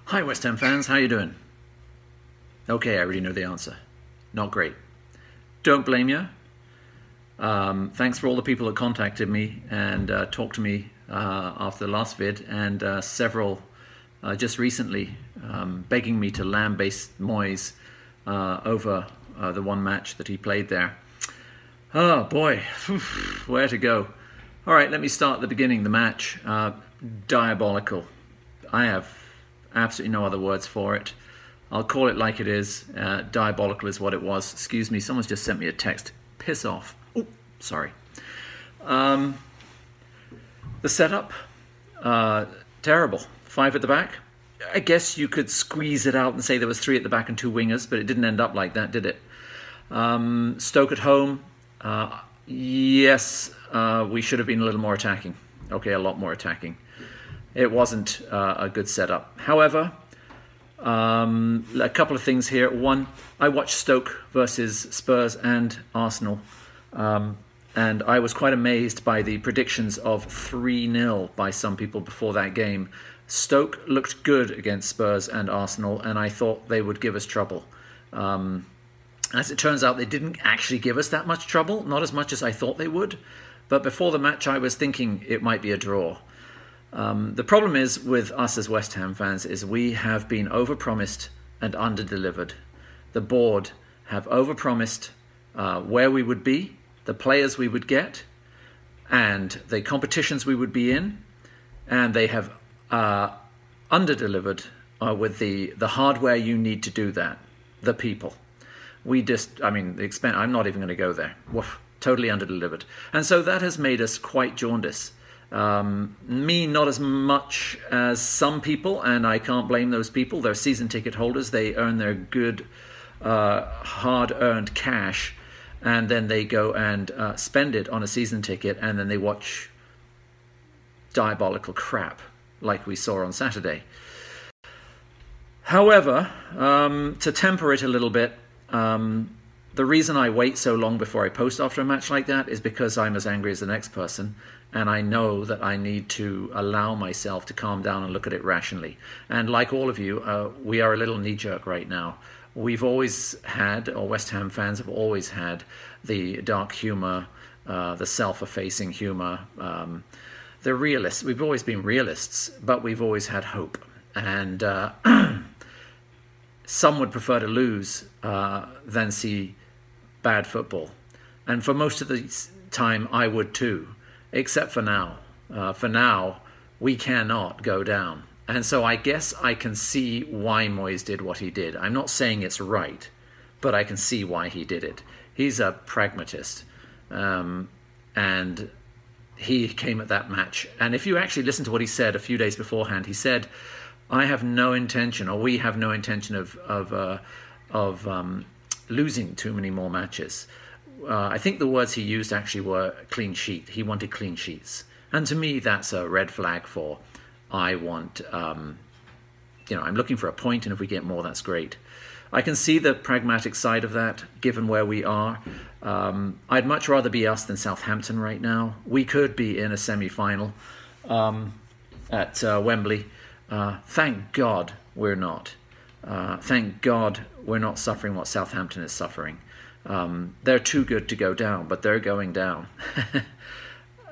Hi West Ham fans, how you doing? Okay, I already know the answer. Not great. Don't blame you. Thanks for all the people that contacted me and talked to me after the last vid, and several just recently begging me to lambaste Moyes over the one match that he played there. Oh boy, where to go? All right, let me start at the beginning. The match, diabolical. I have absolutely no other words for it. I'll call it like it is. Diabolical is what it was. Excuse me, someone's just sent me a text. Piss off. Oh, sorry. The setup, terrible. 5 at the back. I guess you could squeeze it out and say there was 3 at the back and 2 wingers, but it didn't end up like that, did it? Stoke at home. Yes, we should have been a little more attacking. Okay, a lot more attacking. It wasn't a good setup. However, a couple of things here. One, I watched Stoke versus Spurs and Arsenal, and I was quite amazed by the predictions of 3-0 by some people before that game. Stoke looked good against Spurs and Arsenal, and I thought they would give us trouble. As it turns out, they didn't actually give us that much trouble, not as much as I thought they would. But before the match, I was thinking it might be a draw. The problem is with us as West Ham fans is we have been overpromised and underdelivered. The board have overpromised where we would be, the players we would get, and the competitions we would be in, and they have underdelivered with the hardware you need to do that, the people. We just, I mean, the expense, I'm not even going to go there. Woof, totally underdelivered. And so that has made us quite jaundiced. Me, not as much as some people, and I can't blame those people. They're season ticket holders. They earn their good, hard-earned cash, and then they go and spend it on a season ticket, and then they watch diabolical crap like we saw on Saturday. However, to temper it a little bit, the reason I wait so long before I post after a match like that is because I'm as angry as the next person, and I know that I need to allow myself to calm down and look at it rationally. And like all of you, we are a little knee-jerk right now. We've always had, or West Ham fans have always had, the dark humour, the self-effacing humour, the realists. We've always been realists, but we've always had hope. And some would prefer to lose than see bad football. And for most of the time, I would too, except for now. For now, we cannot go down. And so I guess I can see why Moyes did what he did. I'm not saying it's right, but I can see why he did it. He's a pragmatist. And he came at that match. And if you actually listen to what he said a few days beforehand, he said, I have no intention, or we have no intention of losing too many more matches. I think the words he used actually were clean sheet. He wanted clean sheets. And to me, that's a red flag for, I want, you know, I'm looking for a point, and if we get more, that's great. I can see the pragmatic side of that, given where we are. I'd much rather be us than Southampton right now. We could be in a semi-final at Wembley. Thank God we're not. Thank God we're not suffering what Southampton is suffering. They're too good to go down, but they're going down.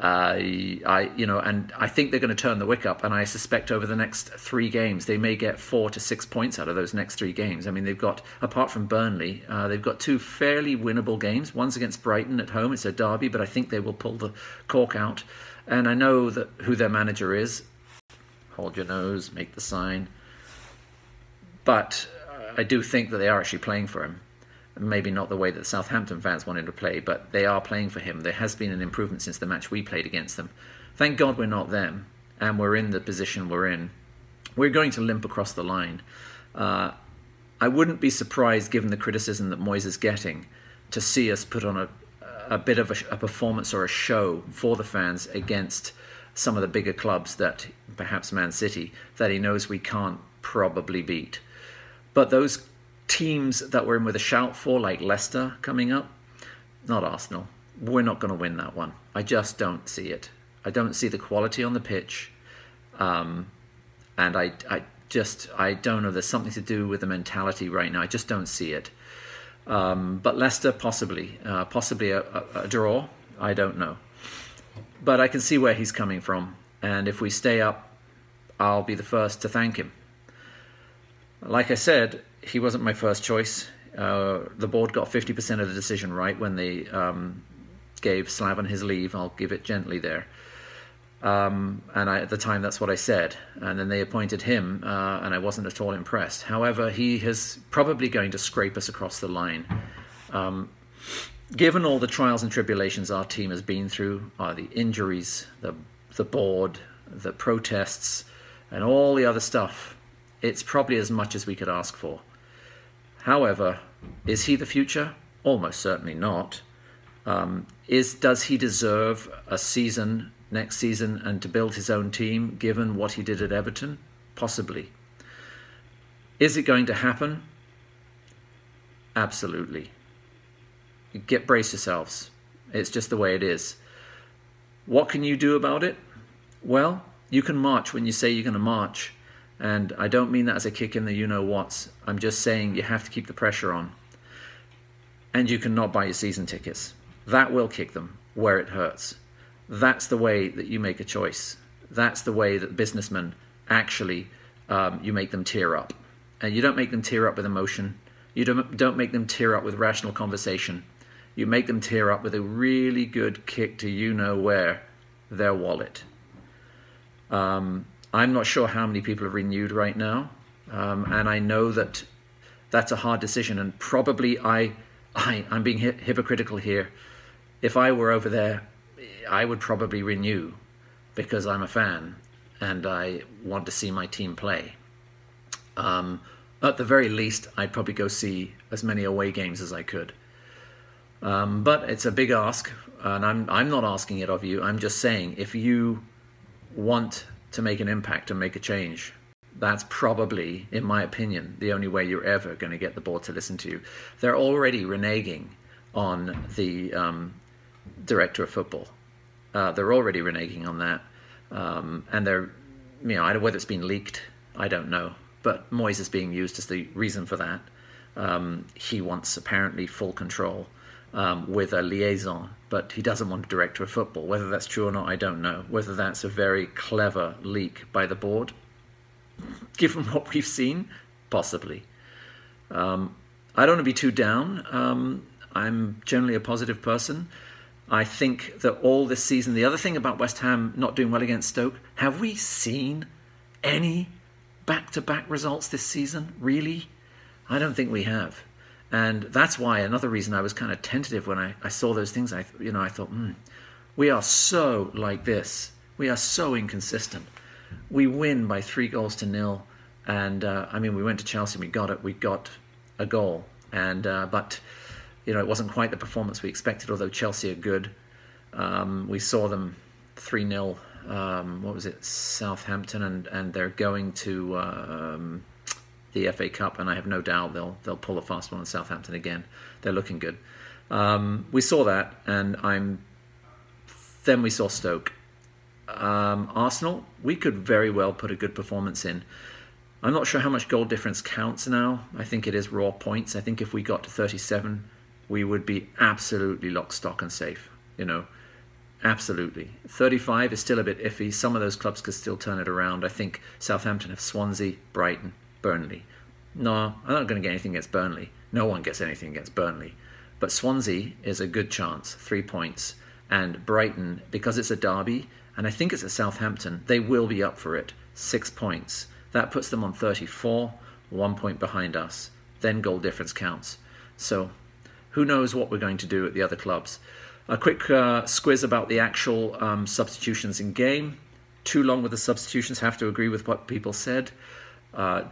You know, and I think they're going to turn the wick up, and I suspect over the next 3 games they may get 4 to 6 points out of those next 3 games. I mean, they've got, apart from Burnley, they've got 2 fairly winnable games. One's against Brighton at home. It's a derby, but I think they will pull the cork out. And I know that who their manager is. Hold your nose, make the sign. But I do think that they are actually playing for him. Maybe not the way that Southampton fans wanted to play, but they are playing for him. There has been an improvement since the match we played against them. Thank God we're not them, and we're in the position we're in. We're going to limp across the line. I wouldn't be surprised, given the criticism that Moyes is getting, to see us put on a bit of a performance or a show for the fans against some of the bigger clubs, that perhaps Man City, that he knows we can't probably beat. But those teams that we're in with a shout for, like Leicester coming up, not Arsenal, we're not going to win that one. I just don't see it. I don't see the quality on the pitch. And I don't know. There's something to do with the mentality right now. I just don't see it. But Leicester, possibly a draw. I don't know. But I can see where he's coming from. And if we stay up, I'll be the first to thank him. Like I said, he wasn't my first choice. The board got 50% of the decision right when they gave Slaven his leave. I'll give it gently there. And at the time, that's what I said. And then they appointed him, and I wasn't at all impressed. However, he is probably going to scrape us across the line. Given all the trials and tribulations our team has been through, the injuries, the board, the protests, and all the other stuff, it's probably as much as we could ask for. However, is he the future? Almost certainly not. Does he deserve a season next season and to build his own team, given what he did at Everton? Possibly. Is it going to happen? Absolutely. Brace yourselves. It's just the way it is. What can you do about it? Well, you can march when you say you're going to march. And I don't mean that as a kick in the you-know-whats. I'm just saying you have to keep the pressure on. And you cannot buy your season tickets. That will kick them where it hurts. That's the way that you make a choice. That's the way that businessmen actually, you make them tear up. And you don't make them tear up with emotion. You don't make them tear up with rational conversation. You make them tear up with a really good kick to you-know-where, their wallet. I'm not sure how many people have renewed right now. And I know that that's a hard decision. And probably I'm being hypocritical here. If I were over there, I would probably renew because I'm a fan and I want to see my team play. At the very least, I'd probably go see as many away games as I could. But it's a big ask, and I'm not asking it of you. I'm just saying, if you want to make an impact and make a change, that's probably, in my opinion, the only way you're ever going to get the board to listen to you. They're already reneging on the director of football. They're already reneging on that, and they're, whether it's been leaked, I don't know. But Moyes is being used as the reason for that. He wants apparently full control with a liaison, but he doesn't want a director of football. Whether that's true or not, I don't know. Whether that's a very clever leak by the board, given what we've seen, possibly. I don't want to be too down. I'm generally a positive person. I think that all this season, the other thing about West Ham not doing well against Stoke, have we seen any back-to-back results this season? Really? I don't think we have. And that's why, another reason I was kind of tentative when I saw those things. I thought, we are so like this. We are so inconsistent. We win by 3-0. And, we went to Chelsea and we got it. We got a goal. And, but it wasn't quite the performance we expected, although Chelsea are good. We saw them 3-0, Southampton, and they're going to the FA Cup, and I have no doubt they'll pull a fast one on Southampton again. They're looking good. We saw that, and then we saw Stoke. Arsenal, we could very well put a good performance in. I'm not sure how much goal difference counts now. I think it is raw points. I think if we got to 37, we would be absolutely lock, stock and safe, absolutely. 35 is still a bit iffy. Some of those clubs could still turn it around. I think Southampton have Swansea, Brighton, Burnley. No, I'm not going to get anything against Burnley. No one gets anything against Burnley. But Swansea is a good chance, 3 points. And Brighton, because it's a derby, and I think it's at Southampton, they will be up for it, 6 points. That puts them on 34, 1 point behind us. Then goal difference counts. So who knows what we're going to do at the other clubs. A quick squiz about the actual substitutions in game. Too long with the substitutions, have to agree with what people said.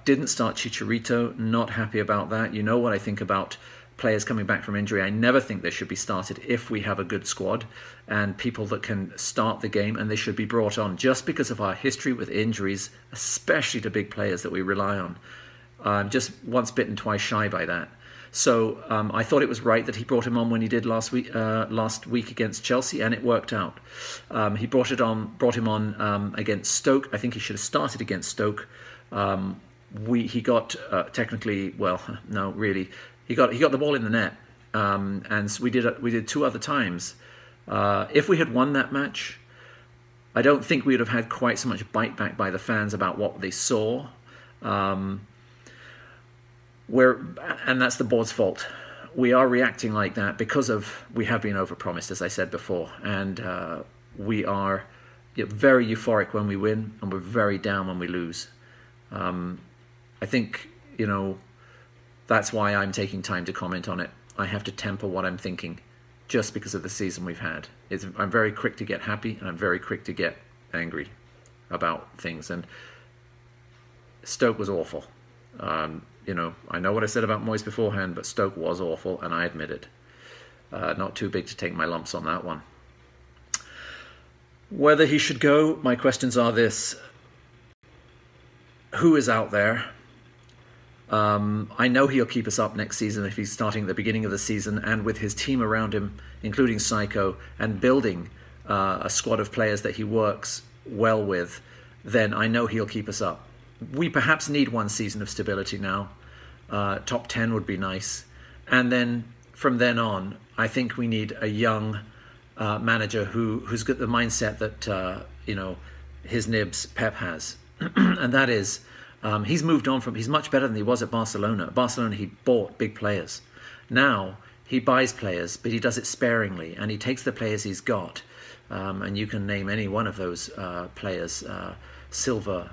Didn't start Chicharito, not happy about that. You know what I think about players coming back from injury. I never think they should be started if we have a good squad and people that can start the game, and they should be brought on just because of our history with injuries, especially to big players that we rely on. Just once bitten, twice shy by that. So I thought it was right that he brought him on when he did last week against Chelsea, and it worked out. He brought him on against Stoke. I think he should have started against Stoke. he got technically, well, no, really, he got the ball in the net, and we did 2 other times. If we had won that match, I don't think we would have had quite so much bite back by the fans about what they saw. And that's the board's fault. We are reacting like that because we have been overpromised, as I said before, and we are very euphoric when we win, and we're very down when we lose. I think, that's why I'm taking time to comment on it. I have to temper what I'm thinking, just because of the season we've had. I'm very quick to get happy, and I'm very quick to get angry about things. And Stoke was awful. I know what I said about Moyes beforehand, but Stoke was awful, and I admit it. Not too big to take my lumps on that one. Whether he should go, my questions are this. Who is out there? I know he'll keep us up next season if he's starting at the beginning of the season, and with his team around him, including Psycho, and building a squad of players that he works well with, then I know he'll keep us up. We perhaps need 1 season of stability now. Top 10 would be nice. And then from then on, I think we need a young manager who's got the mindset that, his nibs Pep has. And that is, he's moved on he's much better than he was at Barcelona. At Barcelona, he bought big players. Now, he buys players, but he does it sparingly, and he takes the players he's got. And you can name any one of those players, Silva,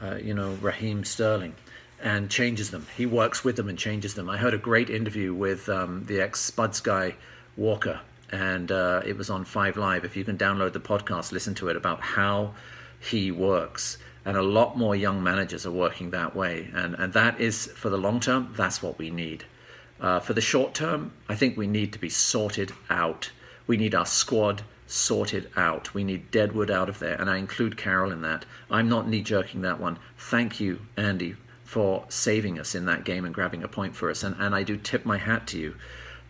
Raheem Sterling, and changes them. He works with them and changes them. I heard a great interview with the ex-Spuds guy, Walker, and it was on 5 Live. If you can download the podcast, listen to it, about how he works. And a lot more young managers are working that way. And that is, for the long term, that's what we need. For the short term, I think we need to be sorted out. We need our squad sorted out. We need Deadwood out of there, and I include Carroll in that. I'm not knee-jerking that one. Thank you, Andy, for saving us in that game and grabbing a point for us, and I do tip my hat to you.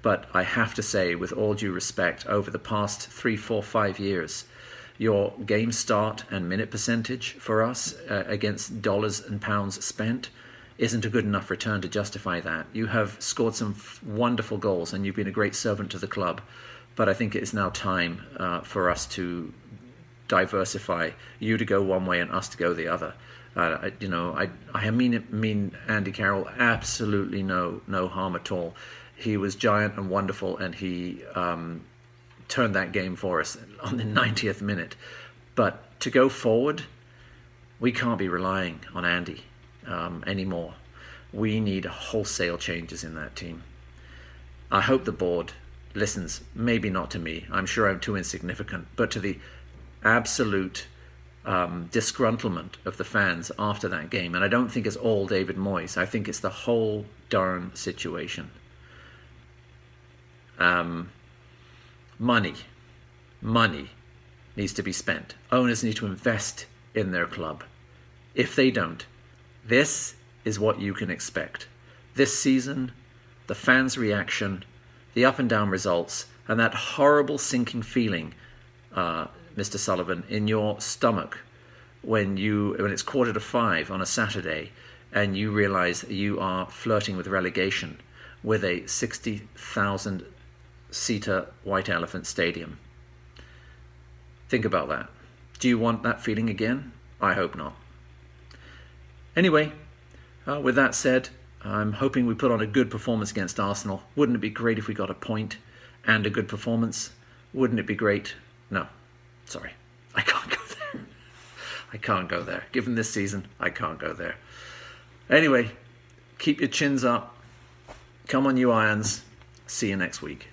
But I have to say, with all due respect, over the past 3, 4, 5 years, your game start and minute percentage for us against dollars and pounds spent isn't a good enough return to justify that. You have scored some wonderful goals, and you've been a great servant to the club. But I think it is now time for us to diversify, you to go one way and us to go the other. I mean Andy Carroll absolutely no harm at all. He was giant and wonderful, and he turned that game for us on the 90th minute. But to go forward, we can't be relying on Andy anymore. We need wholesale changes in that team. I hope the board listens, maybe not to me, I'm sure I'm too insignificant, but to the absolute disgruntlement of the fans after that game. And I don't think it's all David Moyes. I think it's the whole darn situation. Money needs to be spent. Owners need to invest in their club. If they don't, this is what you can expect. This season, the fans' reaction, the up and down results, and that horrible sinking feeling, Mr. Sullivan, in your stomach when it's 4:45 on a Saturday and you realize that you are flirting with relegation with a 60,000-seater White Elephant Stadium. Think about that. Do you want that feeling again? I hope not. Anyway, with that said, I'm hoping we put on a good performance against Arsenal. Wouldn't it be great if we got a point and a good performance? Wouldn't it be great? No, sorry, I can't go there. I can't go there. Given this season, I can't go there. Anyway, keep your chins up. Come on, you Irons. See you next week.